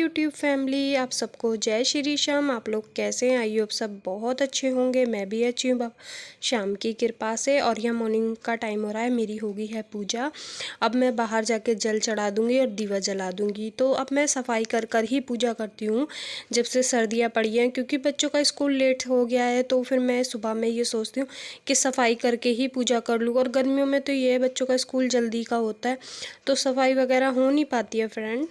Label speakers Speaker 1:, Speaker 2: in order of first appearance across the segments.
Speaker 1: YouTube family, आप सबको जय श्री श्याम। आप लोग कैसे हैं? आई होप सब बहुत अच्छे होंगे। मैं भी अच्छी हूँ शाम की कृपा से। और यह मॉर्निंग का टाइम हो रहा है, मेरी हो गई है पूजा। अब मैं बाहर जाके जल चढ़ा दूँगी और दीवा जला दूँगी। तो अब मैं सफाई कर कर ही पूजा करती हूँ जब से सर्दियाँ पड़ी हैं, क्योंकि बच्चों का स्कूल लेट हो गया है। तो फिर मैं सुबह में ये सोचती हूँ कि सफाई करके ही पूजा कर लूँ। और गर्मियों में तो ये है, बच्चों का स्कूल जल्दी का होता है तो सफाई वगैरह हो नहीं पाती है फ्रेंड।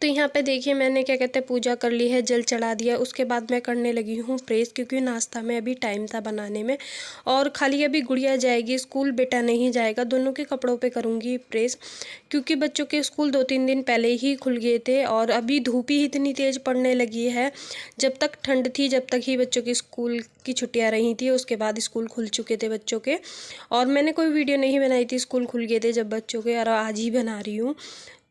Speaker 1: तो यहाँ पे देखिए मैंने क्या कहते हैं पूजा कर ली है, जल चढ़ा दिया। उसके बाद मैं करने लगी हूँ प्रेस, क्योंकि नाश्ता में अभी टाइम था बनाने में। और खाली अभी गुड़िया जाएगी स्कूल, बेटा नहीं जाएगा। दोनों के कपड़ों पे करूँगी प्रेस, क्योंकि बच्चों के स्कूल 2-3 दिन पहले ही खुल गए थे। और अभी धूप ही इतनी तेज़ पड़ने लगी है। जब तक ठंड थी जब तक ही बच्चों की स्कूल की छुट्टियाँ रही थी, उसके बाद स्कूल खुल चुके थे बच्चों के। और मैंने कोई वीडियो नहीं बनाई थी, स्कूल खुल गए थे जब बच्चों के, और आज ही बना रही हूँ।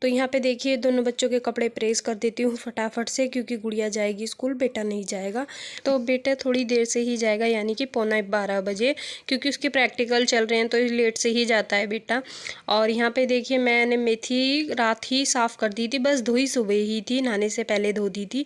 Speaker 1: तो यहाँ पे देखिए दोनों बच्चों के कपड़े प्रेस कर देती हूँ फटाफट से, क्योंकि गुड़िया जाएगी स्कूल, बेटा नहीं जाएगा। तो बेटा थोड़ी देर से ही जाएगा, यानी कि 11:45 बजे, क्योंकि उसके प्रैक्टिकल चल रहे हैं तो लेट से ही जाता है बेटा। और यहाँ पे देखिए मैंने मेथी रात ही साफ़ कर दी थी, बस धोई सुबह ही थी, नहाने से पहले धो दी थी।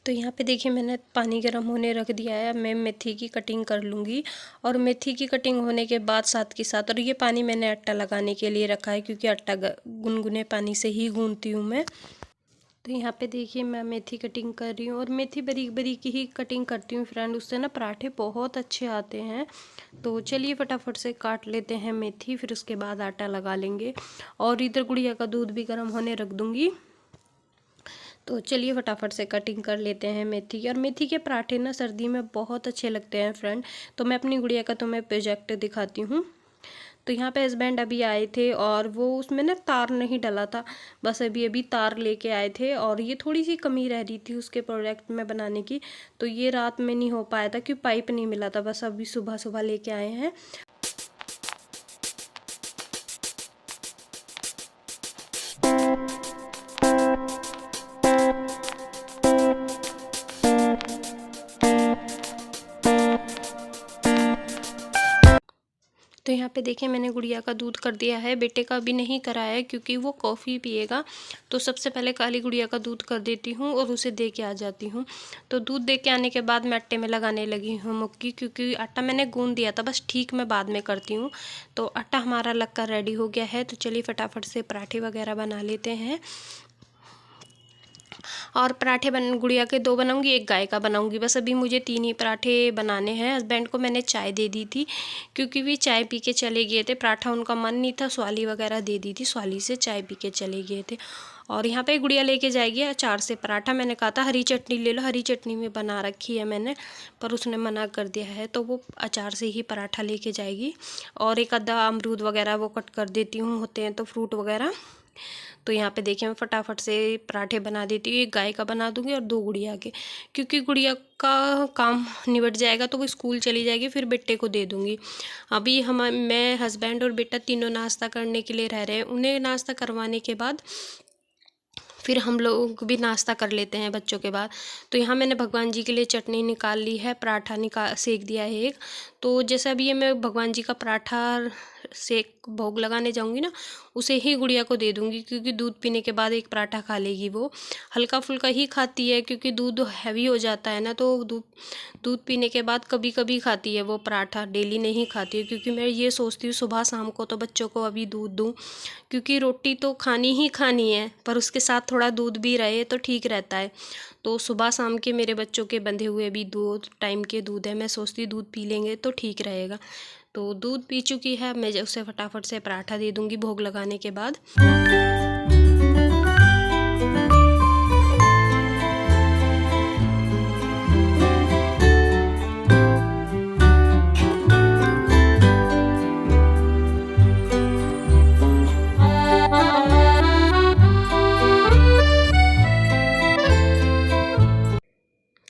Speaker 1: तो यहाँ पे देखिए मैंने पानी गर्म होने रख दिया है। मैं मेथी की कटिंग कर लूँगी। और मेथी की कटिंग होने के बाद साथ के साथ, और ये पानी मैंने आटा लगाने के लिए रखा है, क्योंकि आटा गुनगुने पानी से ही गूंथती हूँ मैं। तो यहाँ पे देखिए मैं मेथी कटिंग कर रही हूँ, और मेथी बारीक बारीक ही कटिंग करती हूँ फ्रेंड, उससे ना पराठे बहुत अच्छे आते हैं। तो चलिए फटाफट से काट लेते हैं मेथी, फिर उसके बाद आटा लगा लेंगे। और इधर गुड़िया का दूध भी गर्म होने रख दूँगी। तो चलिए फटाफट से कटिंग कर लेते हैं मेथी की। और मेथी के पराठे ना सर्दी में बहुत अच्छे लगते हैं फ्रेंड। तो मैं अपनी गुड़िया का तुम्हें प्रोजेक्ट दिखाती हूँ। तो यहाँ पे हस्बैंड अभी आए थे, और वो उसमें ना तार नहीं डला था, बस अभी अभी तार लेके आए थे। और ये थोड़ी सी कमी रह रही थी उसके प्रोजेक्ट में बनाने की, तो ये रात में नहीं हो पाया था क्योंकि पाइप नहीं मिला था। बस अभी सुबह सुबह लेके आए हैं। तो यहाँ पे देखिए मैंने गुड़िया का दूध कर दिया है, बेटे का अभी नहीं कराया है क्योंकि वो कॉफ़ी पिएगा। तो सबसे पहले काली गुड़िया का दूध कर देती हूँ और उसे दे के आ जाती हूँ। तो दूध दे के आने के बाद मैं आटे में लगाने लगी हूँ मुक्की, क्योंकि आटा मैंने गूंद दिया था, बस ठीक मैं बाद में करती हूँ। तो आटा हमारा लग कर रेडी हो गया है। तो चलिए फटाफट से पराठे वगैरह बना लेते हैं। और पराठे गुड़िया के 2 बनाऊंगी, 1 गाय का बनाऊंगी। बस अभी मुझे 3 ही पराठे बनाने हैं। हस्बैंड को मैंने चाय दे दी थी, क्योंकि वे चाय पी के चले गए थे। पराठा उनका मन नहीं था, स्वाली वगैरह दे दी थी, स्वाली से चाय पी के चले गए थे। और यहाँ पे गुड़िया लेके जाएगी अचार से पराठा। मैंने कहा था हरी चटनी ले लो, हरी चटनी में बना रखी है मैंने, पर उसने मना कर दिया है। तो वो अचार से ही पराठा लेके जाएगी। और एक आधा अमरूद वगैरह वो कट कर देती हूँ, होते हैं तो फ्रूट वगैरह। तो यहाँ पे देखिए मैं फटाफट से पराठे बना देती हूँ। 1 गाय का बना दूँगी और 2 गुड़िया के, क्योंकि गुड़िया का काम निबट जाएगा तो वो स्कूल चली जाएगी, फिर बेटे को दे दूँगी। अभी मैं हस्बैंड और बेटा तीनों नाश्ता करने के लिए रह रहे हैं। उन्हें नाश्ता करवाने के बाद फिर हम लोग भी नाश्ता कर लेते हैं बच्चों के बाद। तो यहाँ मैंने भगवान जी के लिए चटनी निकाल ली है, पराठा सेक दिया है एक। तो जैसा भी ये मैं भगवान जी का पराठा सेक भोग लगाने जाऊँगी ना, उसे ही गुड़िया को दे दूँगी, क्योंकि दूध पीने के बाद एक पराठा खा लेगी। वो हल्का फुल्का ही खाती है, क्योंकि दूध हैवी हो जाता है ना, तो दूध पीने के बाद कभी कभी खाती है वो पराठा, डेली नहीं खाती है। क्योंकि मैं ये सोचती हूँ सुबह शाम को तो बच्चों को अभी दूध दूँ, क्योंकि रोटी तो खानी ही खानी है, पर उसके साथ थोड़ा दूध भी रहे तो ठीक रहता है। तो सुबह शाम के मेरे बच्चों के बंधे हुए भी 2 टाइम के दूध है, मैं सोचती हूँ दूध पी लेंगे तो ठीक रहेगा। तो दूध पी चुकी है, मैं उसे फटाफट से पराठा दे दूँगी भोग लगाने के बाद।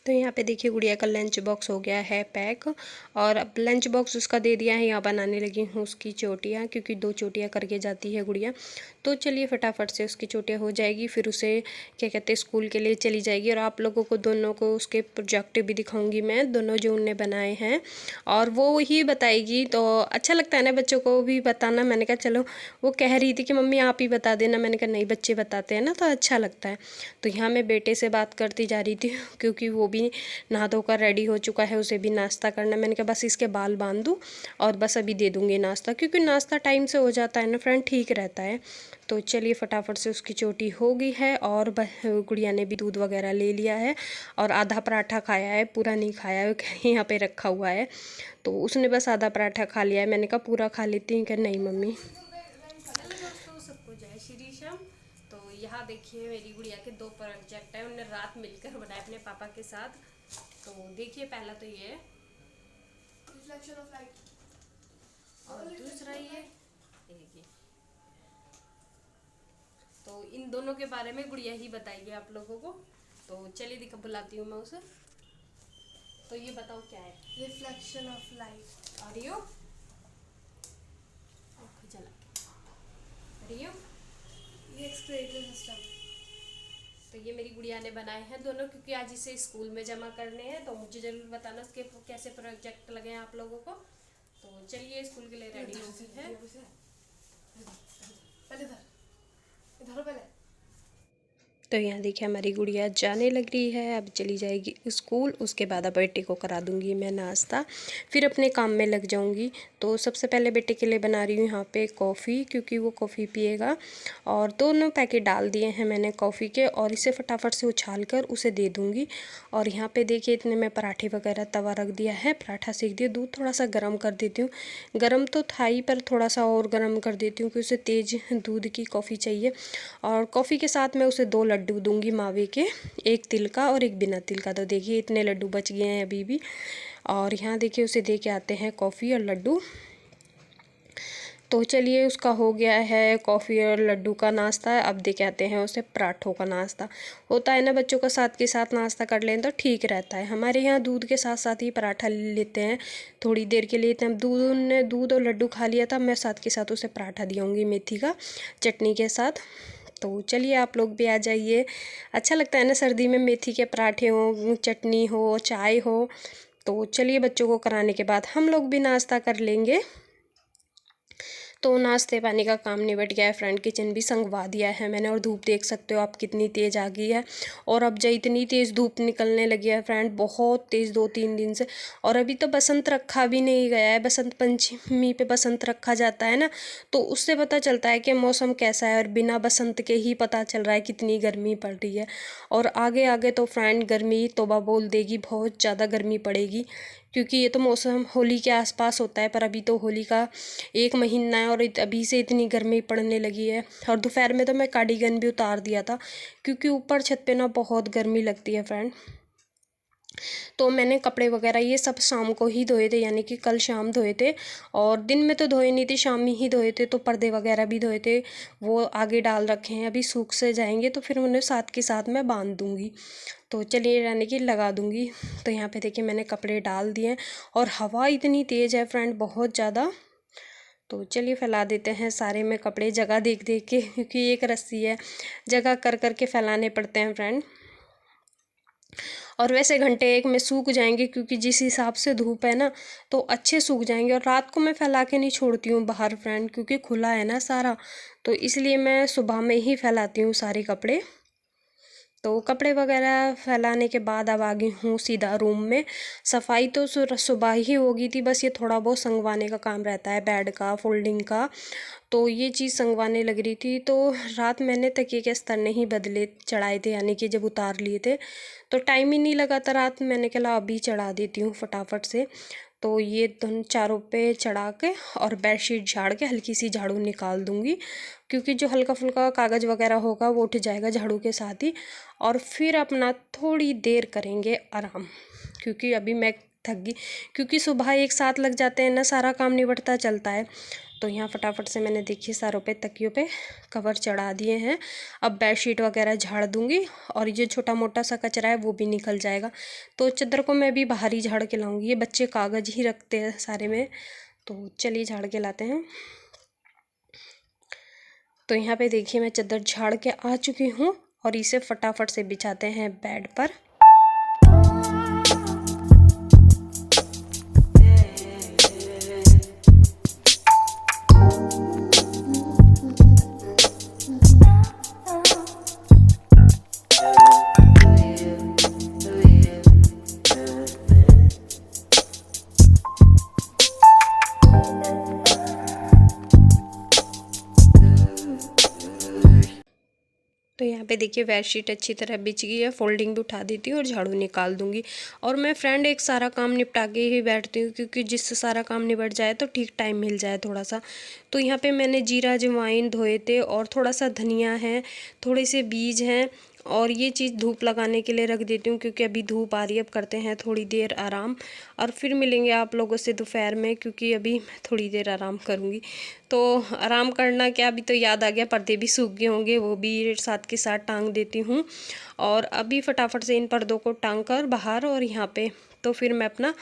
Speaker 1: तो यहाँ पे देखिए गुड़िया का लंच बॉक्स हो गया है पैक, और अब लंच बॉक्स उसका दे दिया है। यहाँ बनाने लगी हूँ उसकी चोटियाँ, क्योंकि 2 चोटियाँ करके जाती है गुड़िया। तो चलिए फटाफट से उसकी चोटियाँ हो जाएगी, फिर उसे क्या कहते हैं स्कूल के लिए चली जाएगी। और आप लोगों को दोनों को उसके प्रोजेक्ट भी दिखाऊंगी मैं, दोनों जो उनने बनाए हैं, और वो ही बताएगी। तो अच्छा लगता है ना बच्चों को भी बताना। मैंने कहा चलो, वो कह रही थी कि मम्मी आप ही बता देना। मैंने कहा नहीं, बच्चे बताते हैं ना तो अच्छा लगता है। तो यहाँ मैं बेटे से बात करती जा रही थी, क्योंकि वो भी नहा धोकर रेडी हो चुका है, उसे भी नाश्ता करना। मैंने कहा बस इसके बाल बांध दूँ और बस अभी दे दूँगी नाश्ता, क्योंकि नाश्ता टाइम से हो जाता है ना फ्रेंड, ठीक रहता है। तो चलिए फटाफट से उसकी चोटी हो गई है, और गुड़िया ने भी दूध वगैरह ले लिया है, और आधा पराठा खाया है, पूरा नहीं खाया है, यहाँ पे रखा हुआ है। तो उसने बस आधा पराठा खा लिया है। मैंने कहा पूरा खा लेती हूँ, क्या नहीं मम्मी। सबको जय श्री श्याम। तो यहाँ देखिए मेरी गुड़िया के 2 प्रोजेक्ट है, उन्होंने रात मिलकर बनाए अपने पापा के साथ। तो देखिए पहला तो ये है रिफ्लेक्शन ऑफ लाइट, और दूसरा ये देखिए। तो इन दोनों के बारे में गुड़िया ही बताएगी आप लोगों को। तो चलिए दिखा, बुलाती हूँ मैं उसे। तो ये बताओ क्या है?
Speaker 2: Reflection of light.
Speaker 1: और यो चला रियो,
Speaker 2: ये एक्सक्रीटर सिस्टम।
Speaker 1: तो ये मेरी गुड़िया ने बनाए हैं दोनों, क्योंकि आज इसे स्कूल में जमा करने हैं। तो मुझे जरूर बताना उसके कैसे प्रोजेक्ट लगे हैं आप लोगों को। तो चलिए स्कूल के लिए रेडी होती है।
Speaker 2: पहले इधर पहले।
Speaker 1: तो यहाँ देखिए हमारी गुड़िया जाने लग रही है, अब चली जाएगी स्कूल। उसके बाद अब बेटे को करा दूंगी मैं नाश्ता, फिर अपने काम में लग जाऊंगी। तो सबसे पहले बेटे के लिए बना रही हूँ यहाँ पे कॉफ़ी, क्योंकि वो कॉफ़ी पिएगा। और दोनों पैकेट डाल दिए हैं मैंने कॉफ़ी के, और इसे फटाफट से उछाल कर उसे दे दूँगी। और यहाँ पर देखिए इतने में पराठे वगैरह तवा रख दिया है, पराठा सेक दिया। दूध थोड़ा सा गर्म कर देती हूँ, गर्म तो था ही पर थोड़ा सा और गर्म कर देती हूँ, क्योंकि उसे तेज़ दूध की कॉफ़ी चाहिए। और कॉफ़ी के साथ मैं उसे 2 लड्डू दूंगी मावे के, एक तिल का और एक बिना तिल का। तो देखिए इतने लड्डू बच गए हैं अभी भी। और यहाँ देखिए उसे दे के आते हैं कॉफ़ी और लड्डू। तो चलिए उसका हो गया है कॉफ़ी और लड्डू का नाश्ता। अब दे के आते हैं उसे पराठों का नाश्ता। होता है ना बच्चों का साथ के साथ नाश्ता कर लें तो ठीक रहता है। हमारे यहाँ दूध के साथ साथ ही पराठा ले लेते हैं थोड़ी देर के लिए। तब दूध और लड्डू खा लिया था, मैं साथ के साथ उसे पराठा दियाऊँगी मेथी का चटनी के साथ। तो चलिए आप लोग भी आ जाइए, अच्छा लगता है ना सर्दी में मेथी के पराठे हो, चटनी हो, चाय हो। तो चलिए बच्चों को कराने के बाद हम लोग भी नाश्ता कर लेंगे। तो नाश्ते पानी का काम निबट गया है फ्रेंड, किचन भी संगवा दिया है मैंने। और धूप देख सकते हो आप कितनी तेज़ आ गई है, और अब जो इतनी तेज़ धूप निकलने लगी है फ्रेंड, बहुत तेज़ 2-3 दिन से। और अभी तो बसंत रखा भी नहीं गया है, बसंत पंचमी पे बसंत रखा जाता है ना, तो उससे पता चलता है कि मौसम कैसा है। और बिना बसंत के ही पता चल रहा है कितनी गर्मी पड़ रही है। और आगे आगे तो फ्रेंड गर्मी तौबा बोल देगी, बहुत ज़्यादा गर्मी पड़ेगी, क्योंकि ये तो मौसम होली के आसपास होता है। पर अभी तो होली का 1 महीना है, और अभी से इतनी गर्मी पड़ने लगी है। और दोपहर में तो मैं कार्डिगन भी उतार दिया था, क्योंकि ऊपर छत पे ना बहुत गर्मी लगती है फ्रेंड। तो मैंने कपड़े वगैरह ये सब शाम को ही धोए थे, यानी कि कल शाम धोए थे। और दिन में तो धोए नहीं थे, शाम में ही धोए थे। तो पर्दे वगैरह भी धोए थे, वो आगे डाल रखे हैं, अभी सूख से जाएंगे तो फिर उन्हें साथ के साथ मैं बांध दूँगी। तो चलिए यानी कि लगा दूँगी। तो यहाँ पे देखिए मैंने कपड़े डाल दिए, और हवा इतनी तेज़ है फ्रेंड, बहुत ज़्यादा। तो चलिए फैला देते हैं सारे में कपड़े, जगह देख देख के, क्योंकि एक रस्सी है, जगह कर कर के फैलाने पड़ते हैं फ्रेंड। और वैसे घंटे 1 में सूख जाएंगे, क्योंकि जिस हिसाब से धूप है ना, तो अच्छे सूख जाएंगे। और रात को मैं फैला के नहीं छोड़ती हूँ बाहर फ्रेंड, क्योंकि खुला है ना सारा, तो इसलिए मैं सुबह में ही फैलाती हूँ सारे कपड़े। तो कपड़े वगैरह फैलाने के बाद अब आ गई हूँ सीधा रूम में। सफाई तो सुबह ही होगी थी, बस ये थोड़ा बहुत संगवाने का काम रहता है, बेड का, फोल्डिंग का। तो ये चीज़ संगवाने लग रही थी। तो रात मैंने तकिए के स्तर नहीं बदले, चढ़ाए थे, यानी कि जब उतार लिए थे तो टाइम ही नहीं लगा था रात। मैंने कहा अभी चढ़ा देती हूँ फटाफट से। तो ये दोनों चारों पे चढ़ा के और बेडशीट झाड़ के हल्की सी झाड़ू निकाल दूँगी, क्योंकि जो हल्का फुल्का कागज़ वगैरह होगा वो उठ जाएगा झाड़ू के साथ ही। और फिर अपना थोड़ी देर करेंगे आराम, क्योंकि अभी मैं थक गई, क्योंकि सुबह एक साथ लग जाते हैं ना, सारा काम निबटता चलता है। तो यहाँ फटाफट से मैंने देखिए सारों पे तकियों पे कवर चढ़ा दिए हैं। अब बेडशीट वगैरह झाड़ दूँगी और ये छोटा मोटा सा कचरा है वो भी निकल जाएगा। तो चादर को मैं भी बाहर ही झाड़ के लाऊंगी, ये बच्चे कागज़ ही रखते हैं सारे में। तो चलिए झाड़ के लाते हैं। तो यहाँ पे देखिए मैं चादर झाड़ के आ चुकी हूँ और इसे फटाफट से बिछाते हैं बेड पर। तो यहाँ पे देखिए बेडशीट अच्छी तरह बिछ गई है, फोल्डिंग भी उठा देती हूँ और झाड़ू निकाल दूंगी। और मैं फ्रेंड एक सारा काम निपटा के ही बैठती हूँ, क्योंकि जिससे सारा काम निपट जाए तो ठीक टाइम मिल जाए थोड़ा सा। तो यहाँ पे मैंने जीरा अजवाइन धोए थे और थोड़ा सा धनिया है, थोड़े से बीज हैं और ये चीज़ धूप लगाने के लिए रख देती हूँ, क्योंकि अभी धूप आ रही है। अब करते हैं थोड़ी देर आराम और फिर मिलेंगे आप लोगों से दोपहर में, क्योंकि अभी मैं थोड़ी देर आराम करूँगी। तो आराम करना क्या, अभी तो याद आ गया पर्दे भी सूख गए होंगे, वो भी साथ के साथ टांग देती हूँ। और अभी फटाफट से इन पर्दों को टांग कर बाहर और यहाँ पे तो फिर मैं अपना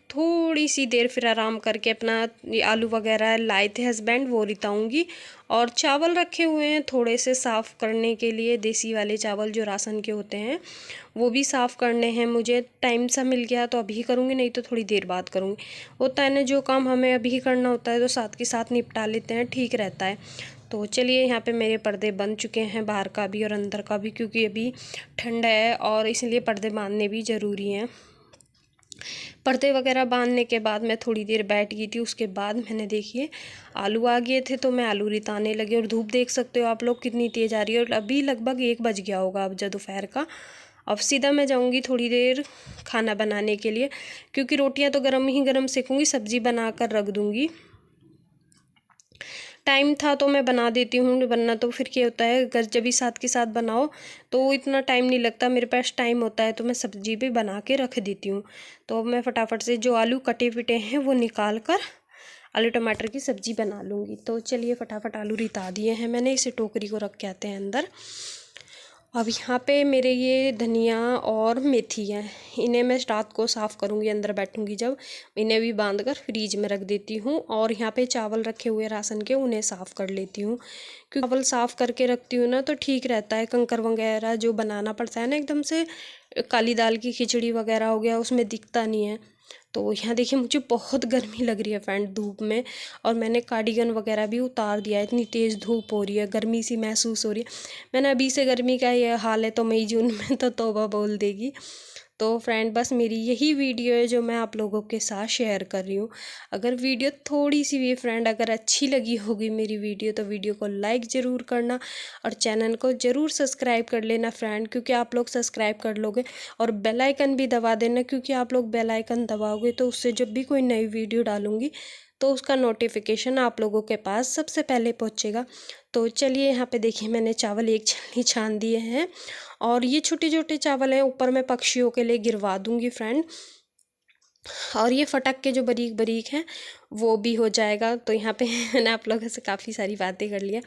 Speaker 1: थोड़ी सी देर फिर आराम करके अपना आलू वगैरह लाए थे हस्बैंड वो रिताऊँगी। और चावल रखे हुए हैं थोड़े से साफ़ करने के लिए, देसी वाले चावल जो राशन के होते हैं वो भी साफ़ करने हैं। मुझे टाइम सा मिल गया तो अभी करूँगी, नहीं तो थोड़ी देर बाद करूँगी। होता है ना, जो काम हमें अभी करना होता है तो साथ के साथ निपटा लेते हैं, ठीक रहता है। तो चलिए यहाँ पे मेरे पर्दे बन चुके हैं, बाहर का भी और अंदर का भी, क्योंकि अभी ठंड है और इसलिए पर्दे बांधने भी ज़रूरी हैं। पर्दे वगैरह बांधने के बाद मैं थोड़ी देर बैठ गई थी। उसके बाद मैंने देखिए आलू आ गए थे तो मैं आलू रिताने लगी। और धूप देख सकते हो आप लोग कितनी तेज़ आ रही है और अभी लगभग 1 बज गया होगा अब दोपहर का। अब सीधा मैं जाऊंगी थोड़ी देर खाना बनाने के लिए, क्योंकि रोटियां तो गर्म ही गर्म सेकूंगी, सब्ज़ी बना कर रख दूंगी। टाइम था तो मैं बना देती हूँ, वरना तो फिर क्या होता है अगर जब भी साथ के साथ बनाओ तो इतना टाइम नहीं लगता। मेरे पास टाइम होता है तो मैं सब्ज़ी भी बना के रख देती हूँ। तो मैं फटाफट से जो आलू कटे पिटे हैं वो निकाल कर आलू टमाटर की सब्ज़ी बना लूँगी। तो चलिए फटाफट आलू रिता दिए हैं मैंने, इसे टोकरी को रख के आते हैं अंदर। अब यहाँ पे मेरे ये धनिया और मेथी है, इन्हें मैं रात को साफ़ करूँगी अंदर बैठूँगी जब, इन्हें भी बांध कर फ्रीज में रख देती हूँ। और यहाँ पे चावल रखे हुए राशन के, उन्हें साफ़ कर लेती हूँ, क्योंकि चावल साफ़ करके रखती हूँ ना तो ठीक रहता है। कंकर वगैरह जो बनाना पड़ता है ना एकदम से, काली दाल की खिचड़ी वगैरह हो गया, उसमें दिखता नहीं है। तो यहाँ देखिए मुझे बहुत गर्मी लग रही है फ्रेंड धूप में, और मैंने कार्डिगन वगैरह भी उतार दिया है, इतनी तेज़ धूप हो रही है, गर्मी सी महसूस हो रही है। मैंने अभी से गर्मी का ये हाल है तो मई जून में तो तौबा बोल देगी। तो फ्रेंड बस मेरी यही वीडियो है जो मैं आप लोगों के साथ शेयर कर रही हूँ। अगर वीडियो थोड़ी सी भी फ्रेंड अगर अच्छी लगी होगी मेरी वीडियो, तो वीडियो को लाइक ज़रूर करना और चैनल को ज़रूर सब्सक्राइब कर लेना फ्रेंड, क्योंकि आप लोग सब्सक्राइब कर लोगे। और बेल आइकन भी दबा देना, क्योंकि आप लोग बेल आइकन दबाओगे तो उससे जब भी कोई नई वीडियो डालूँगी तो उसका नोटिफिकेशन आप लोगों के पास सबसे पहले पहुंचेगा। तो चलिए यहाँ पे देखिए मैंने चावल एक छलनी छान दिए हैं, और ये छोटे छोटे चावल हैं, ऊपर मैं पक्षियों के लिए गिरवा दूंगी फ्रेंड। और ये फटक के जो बारीक बारीक हैं वो भी हो जाएगा। तो यहाँ पे मैंने आप लोगों से काफ़ी सारी बातें कर लिया।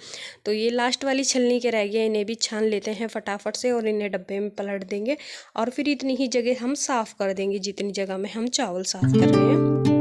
Speaker 1: तो ये लास्ट वाली छलनी के रह गया, इन्हें भी छान लेते हैं फटाफट से और इन्हें डब्बे में पलट देंगे। और फिर इतनी ही जगह हम साफ़ कर देंगे जितनी जगह में हम चावल साफ़ कर रहे हैं।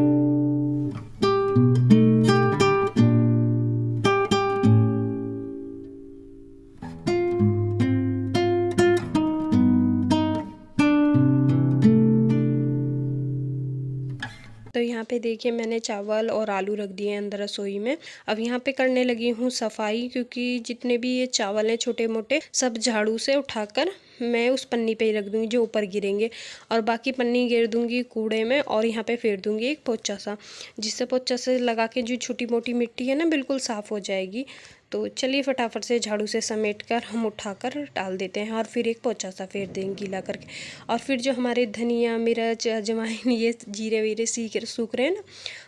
Speaker 1: तो यहाँ पे देखिए मैंने चावल और आलू रख दिए अंदर रसोई में। अब यहाँ पे करने लगी हूँ सफाई, क्योंकि जितने भी ये चावल हैं छोटे मोटे सब झाड़ू से उठाकर मैं उस पन्नी पे ही रख दूँगी जो ऊपर गिरेंगे, और बाकी पन्नी गिर दूँगी कूड़े में। और यहाँ पे फेर दूँगी एक पोंछा सा, जिससे पोंछा से लगा के जो छोटी मोटी मिट्टी है ना बिल्कुल साफ़ हो जाएगी। तो चलिए फटाफट से झाड़ू से समेट कर हम उठाकर डाल देते हैं और फिर एक पोंछा सा फेर देंगे गीला करके। और फिर जो हमारे धनिया मिर्च अजवाइन ये जीरे वीरे सूख रहे हैं ना,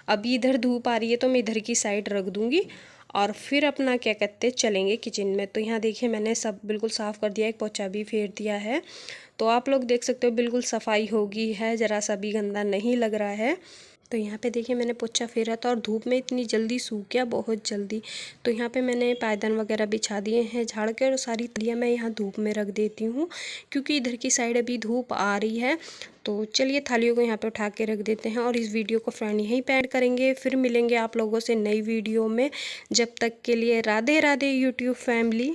Speaker 1: अभी इधर धूप आ रही है तो मैं इधर की साइड रख दूँगी और फिर अपना क्या कहते चलेंगे किचन में। तो यहाँ देखिए मैंने सब बिल्कुल साफ़ कर दिया, एक पोंछा भी फेर दिया है। तो आप लोग देख सकते हो बिल्कुल सफाई हो गई है, ज़रा सा भी गंदा नहीं लग रहा है। तो यहाँ पे देखिए मैंने पोछा फेरा था और धूप में इतनी जल्दी सूख गया, बहुत जल्दी। तो यहाँ पे मैंने पायदान वगैरह बिछा दिए हैं झाड़ के, और सारी थालियाँ मैं यहाँ धूप में रख देती हूँ क्योंकि इधर की साइड अभी धूप आ रही है। तो चलिए थालियों को यहाँ पे उठा के रख देते हैं और इस वीडियो को फ्रेंड यहीं पे एंड करेंगे। फिर मिलेंगे आप लोगों से नई वीडियो में। जब तक के लिए राधे राधे यूट्यूब फैमिली।